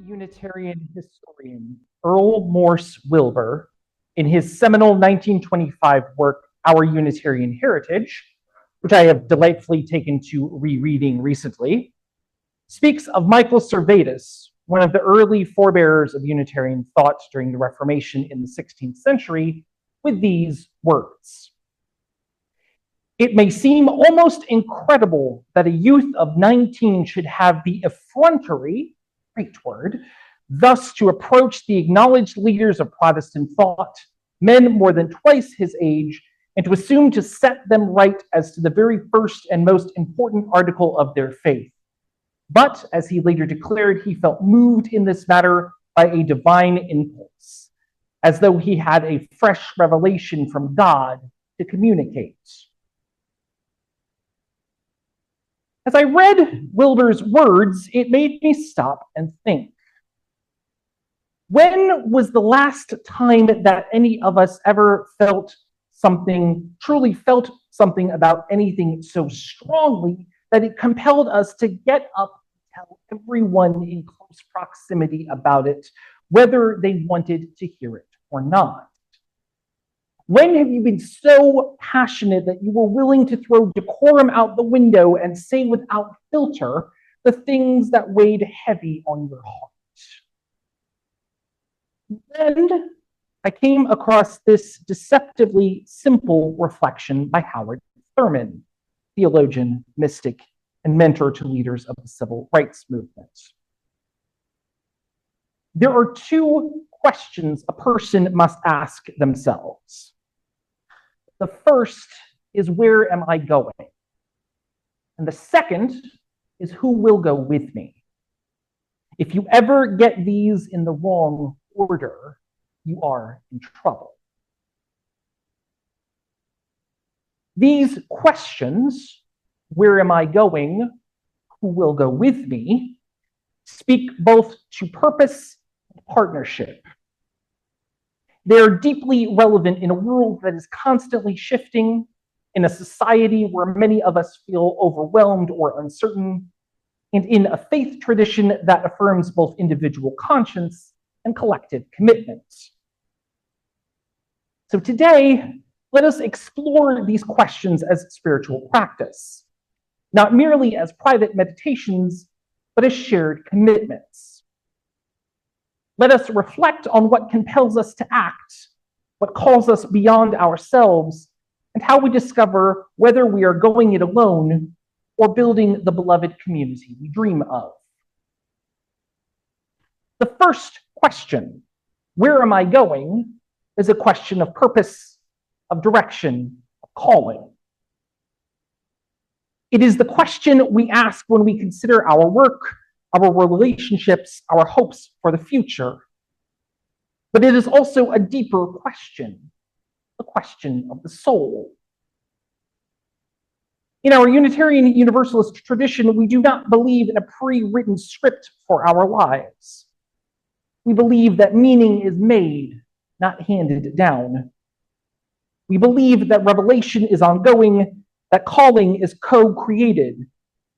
Unitarian historian Earl Morse Wilbur, in his seminal 1925 work, Our Unitarian Heritage, which I have delightfully taken to rereading recently, speaks of Michael Servetus, one of the early forebearers of Unitarian thought during the Reformation in the 16th century, with these words. It may seem almost incredible that a youth of 19 should have the effrontery, great word, thus to approach the acknowledged leaders of Protestant thought, men more than twice his age, and to assume to set them right as to the very first and most important article of their faith. But, as he later declared, he felt moved in this matter by a divine impulse, as though he had a fresh revelation from God to communicate. As I read Wilbur's words, it made me stop and think. When was the last time that any of us ever truly felt something about anything so strongly that it compelled us to get up and tell everyone in close proximity about it, whether they wanted to hear it or not? When have you been so passionate that you were willing to throw decorum out the window and say without filter the things that weighed heavy on your heart? Then I came across this deceptively simple reflection by Howard Thurman, theologian, mystic, and mentor to leaders of the civil rights movement. There are two questions a person must ask themselves. The first is, where am I going? And the second is, who will go with me? If you ever get these in the wrong order, you are in trouble. These questions, where am I going? Who will go with me? Speak both to purpose and partnership. They're deeply relevant in a world that is constantly shifting, in a society where many of us feel overwhelmed or uncertain, and in a faith tradition that affirms both individual conscience and collective commitment. So today, let us explore these questions as spiritual practice, not merely as private meditations, but as shared commitments. Let us reflect on what compels us to act, what calls us beyond ourselves, and how we discover whether we are going it alone or building the beloved community we dream of. The first question, where am I going, is a question of purpose, of direction, of calling. It is the question we ask when we consider our work, our relationships, our hopes for the future. But it is also a deeper question, the question of the soul. In our Unitarian Universalist tradition, we do not believe in a pre-written script for our lives. We believe that meaning is made, not handed down. We believe that revelation is ongoing, that calling is co-created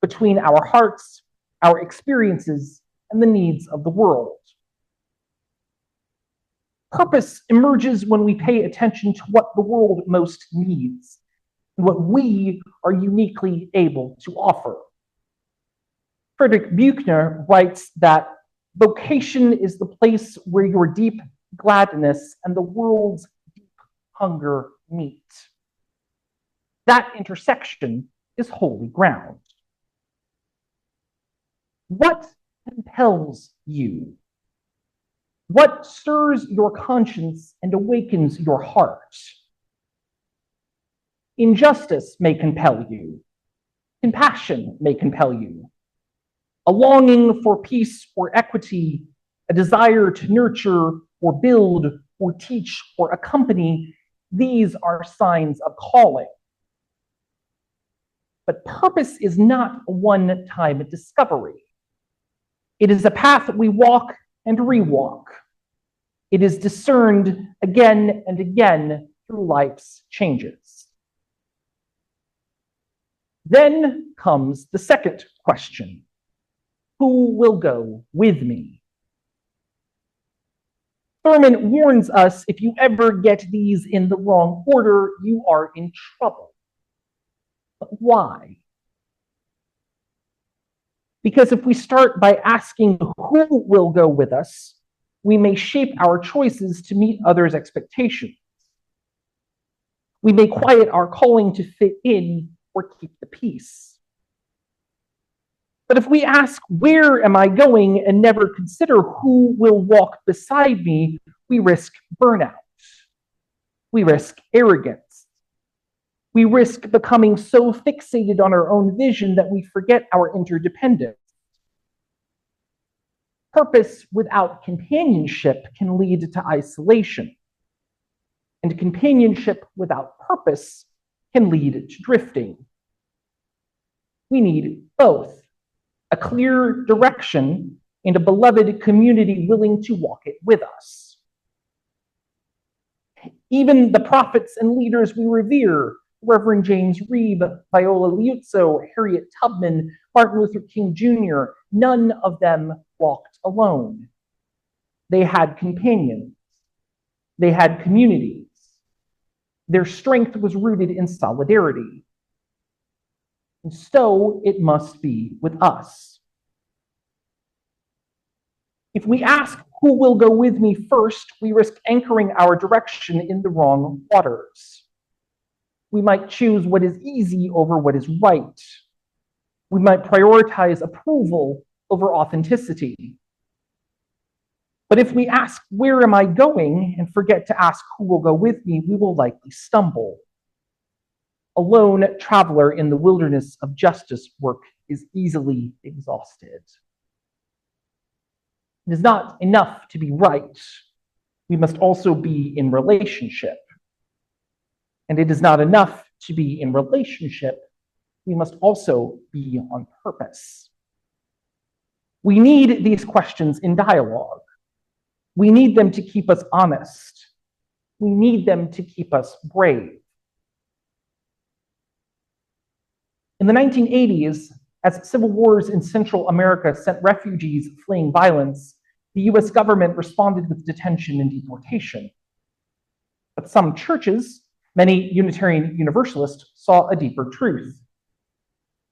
between our hearts, our experiences, and the needs of the world. Purpose emerges when we pay attention to what the world most needs and what we are uniquely able to offer. Friedrich Buechner writes that vocation is the place where your deep gladness and the world's deep hunger meet. That intersection is holy ground. What compels you? What stirs your conscience and awakens your heart? Injustice may compel you. Compassion may compel you. A longing for peace or equity, a desire to nurture or build or teach or accompany, these are signs of calling. But purpose is not a one-time discovery. It is a path we walk and rewalk. It is discerned again and again through life's changes. Then comes the second question. Who will go with me? Thurman warns us, if you ever get these in the wrong order, you are in trouble. But why? Because if we start by asking who will go with us, we may shape our choices to meet others' expectations. We may quiet our calling to fit in or keep the peace. But if we ask, where am I going, and never consider who will walk beside me, we risk burnout. We risk arrogance. We risk becoming so fixated on our own vision that we forget our interdependence. Purpose without companionship can lead to isolation. And companionship without purpose can lead to drifting. We need both. A clear direction and a beloved community willing to walk it with us. Even the prophets and leaders we revere, Reverend James Reeb, Viola Liuzzo, Harriet Tubman, Martin Luther King Jr., none of them walked alone. They had companions. They had communities. Their strength was rooted in solidarity. And so it must be with us. If we ask who will go with me first, we risk anchoring our direction in the wrong waters. We might choose what is easy over what is right. We might prioritize approval over authenticity. But if we ask, where am I going, and forget to ask who will go with me, we will likely stumble. A lone traveler in the wilderness of justice work is easily exhausted. It is not enough to be right. We must also be in relationship. And it is not enough to be in relationship. We must also be on purpose. We need these questions in dialogue. We need them to keep us honest. We need them to keep us brave. In the 1980s, as civil wars in Central America sent refugees fleeing violence, the US government responded with detention and deportation. But some churches, many Unitarian Universalists, saw a deeper truth.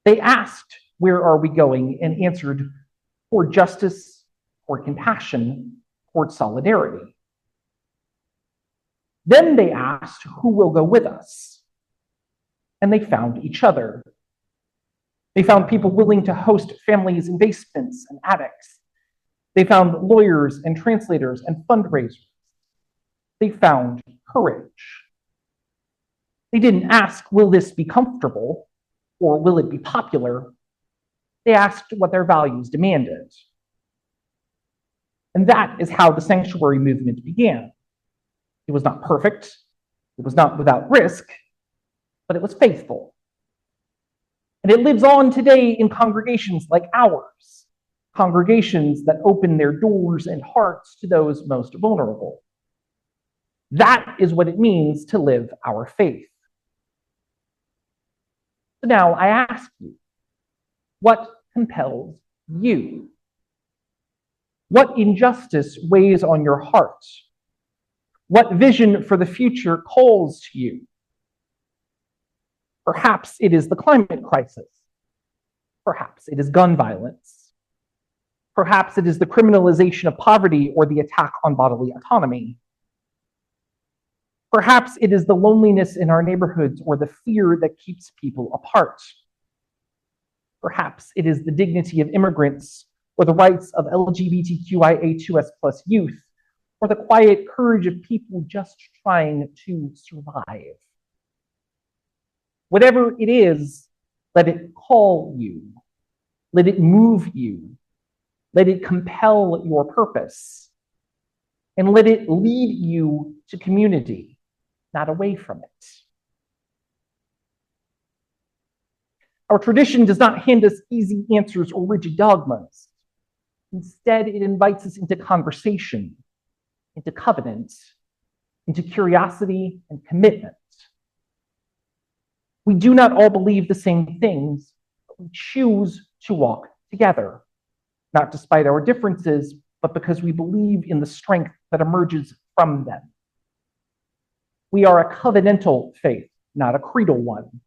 They asked, where are we going? And answered, toward justice, toward compassion, toward solidarity. Then they asked, who will go with us? And they found each other. They found people willing to host families in basements and attics. They found lawyers and translators and fundraisers. They found courage. They didn't ask, will this be comfortable or will it be popular? They asked what their values demanded. And that is how the sanctuary movement began. It was not perfect. It was not without risk, but it was faithful. And it lives on today in congregations like ours, congregations that open their doors and hearts to those most vulnerable. That is what it means to live our faith. So now I ask you, what compels you? What injustice weighs on your heart? What vision for the future calls to you? Perhaps it is the climate crisis. Perhaps it is gun violence. Perhaps it is the criminalization of poverty or the attack on bodily autonomy. Perhaps it is the loneliness in our neighborhoods or the fear that keeps people apart. Perhaps it is the dignity of immigrants or the rights of LGBTQIA2S+ youth, or the quiet courage of people just trying to survive. Whatever it is, let it call you. Let it move you. Let it compel your purpose. And let it lead you to community, not away from it. Our tradition does not hand us easy answers or rigid dogmas. Instead, it invites us into conversation, into covenant, into curiosity and commitment. We do not all believe the same things, but we choose to walk together, not despite our differences, but because we believe in the strength that emerges from them. We are a covenantal faith, not a creedal one.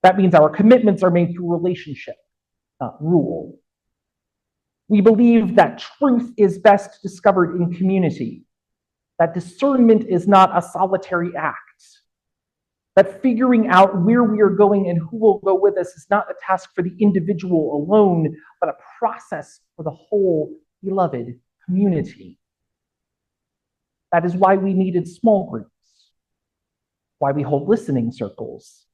That means our commitments are made through relationship, not rule. We believe that truth is best discovered in community, that discernment is not a solitary act, that figuring out where we are going and who will go with us is not a task for the individual alone, but a process for the whole beloved community. That is why we needed small groups, why we hold listening circles,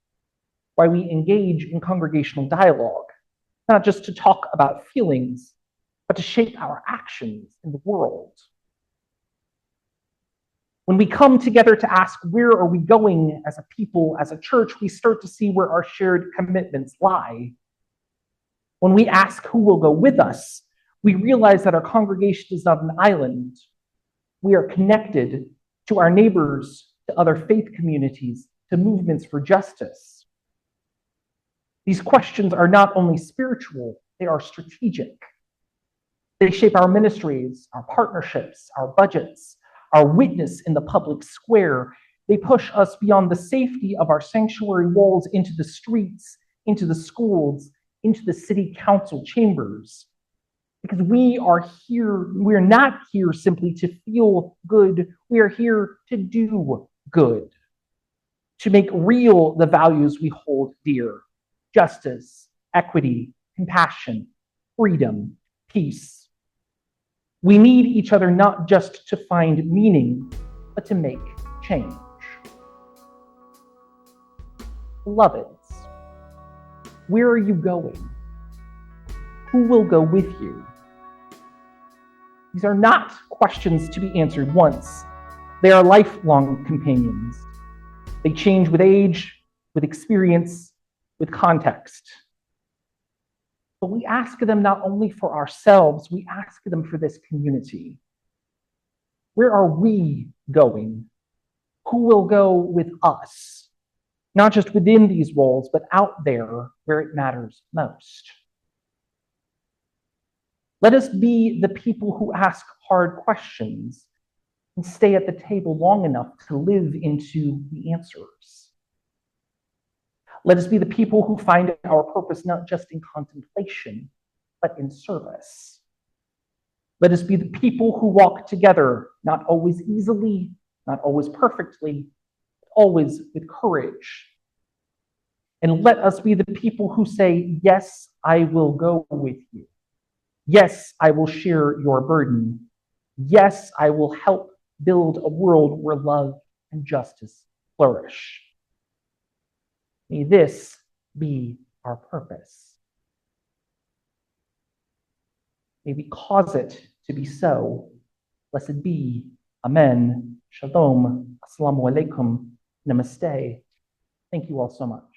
why we engage in congregational dialogue, not just to talk about feelings, but to shape our actions in the world. When we come together to ask, where are we going as a people, as a church, we start to see where our shared commitments lie. When we ask who will go with us, we realize that our congregation is not an island. We are connected to our neighbors, to other faith communities, to movements for justice. These questions are not only spiritual, they are strategic. They shape our ministries, our partnerships, our budgets, our witness in the public square. They push us beyond the safety of our sanctuary walls into the streets, into the schools, into the city council chambers. Because we are here, we're not here simply to feel good, we are here to do good, to make real the values we hold dear: justice, equity, compassion, freedom, peace. We need each other not just to find meaning, but to make change. Beloveds, where are you going? Who will go with you? These are not questions to be answered once. They are lifelong companions. They change with age, with experience, with context. But we ask them not only for ourselves, we ask them for this community. Where are we going? Who will go with us? Not just within these walls, but out there where it matters most. Let us be the people who ask hard questions and stay at the table long enough to live into the answers. Let us be the people who find our purpose not just in contemplation, but in service. Let us be the people who walk together, not always easily, not always perfectly, but always with courage. And let us be the people who say, yes, I will go with you. Yes, I will share your burden. Yes, I will help build a world where love and justice flourish. May this be our purpose. May we cause it to be so. Blessed be. Amen. Shalom. Assalamu alaikum. Namaste. Thank you all so much.